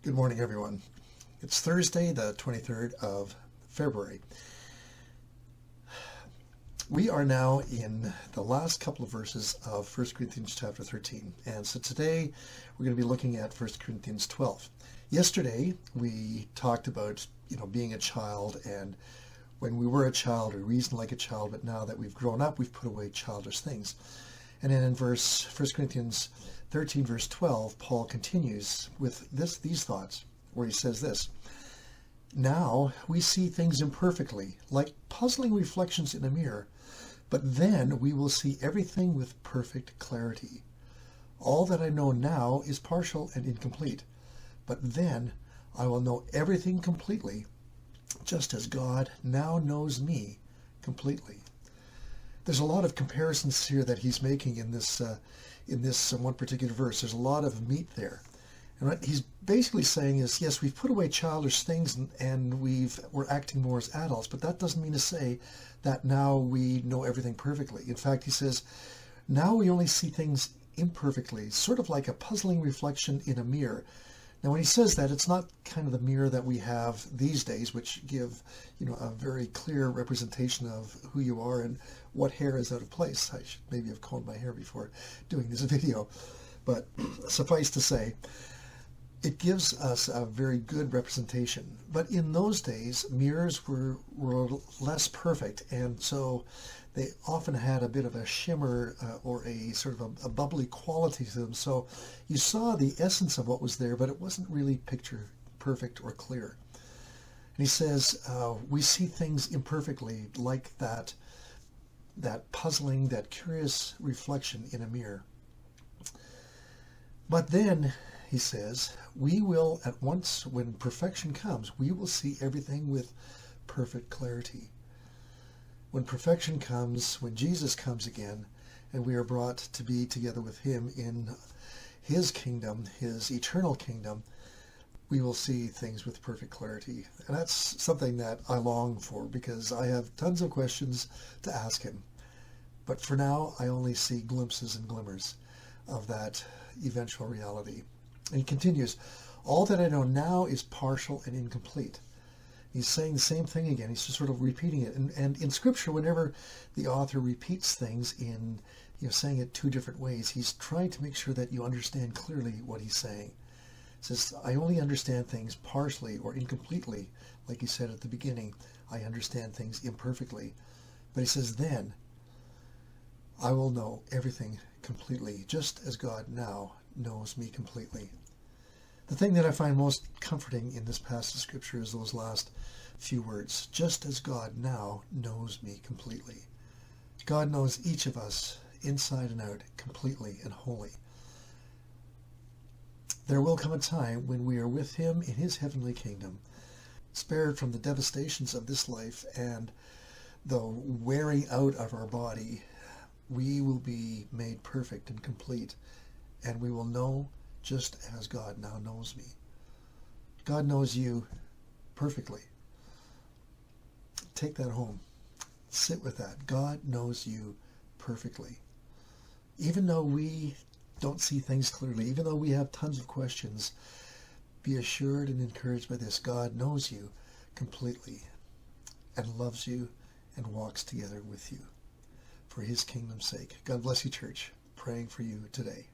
Good morning, everyone. It's Thursday, the 23rd of February. We are now in the last couple of verses of 1 Corinthians chapter 13. And so today we're going to be looking at 1 Corinthians 12. Yesterday we talked about, being a child, and when we were a child, we reasoned like a child, but now that we've grown up, we've put away childish things. And then in 1 Corinthians 13, verse 12, Paul continues with these thoughts, where he says this: "Now we see things imperfectly, like puzzling reflections in a mirror, but then we will see everything with perfect clarity. All that I know now is partial and incomplete, but then I will know everything completely, just as God now knows me completely." There's a lot of comparisons here that he's making in this one particular verse. There's a lot of meat there. And what he's basically saying is, yes, we've put away childish things and we're acting more as adults, but that doesn't mean to say that now we know everything perfectly. In fact, he says, now we only see things imperfectly, sort of like a puzzling reflection in a mirror. Now, when he says that, it's not kind of the mirror that we have these days, which give, a very clear representation of who you are and what hair is out of place. I should maybe have combed my hair before doing this video, but suffice to say, it gives us a very good representation. But in those days, mirrors were less perfect, and so they often had a bit of a shimmer or a sort of a bubbly quality to them. So you saw the essence of what was there, but it wasn't really picture perfect or clear. And he says, we see things imperfectly, like that puzzling, that curious reflection in a mirror. But then, he says, we will at once, when perfection comes, we will see everything with perfect clarity. When perfection comes, when Jesus comes again, and we are brought to be together with him in his kingdom, his eternal kingdom, we will see things with perfect clarity. And that's something that I long for, because I have tons of questions to ask him. But for now, I only see glimpses and glimmers of that eventual reality. And he continues, all that I know now is partial and incomplete. He's saying the same thing again. He's just sort of repeating it. And in Scripture, whenever the author repeats things in, saying it two different ways, he's trying to make sure that you understand clearly what he's saying. He says, I only understand things partially or incompletely. Like he said at the beginning, I understand things imperfectly. But he says, then I will know everything completely, just as God now knows me completely. The thing that I find most comforting in this passage of Scripture is those last few words, just as God now knows me completely. God knows each of us inside and out completely and wholly. There will come a time when we are with him in his heavenly kingdom, spared from the devastations of this life and the wearing out of our body. We will be made perfect and complete, and we will know just as God now knows me. God knows you perfectly. Take that home. Sit with that. God knows you perfectly. Even though we don't see things clearly, even though we have tons of questions, be assured and encouraged by this. God knows you completely and loves you and walks together with you for his kingdom's sake. God bless you, church. Praying for you today.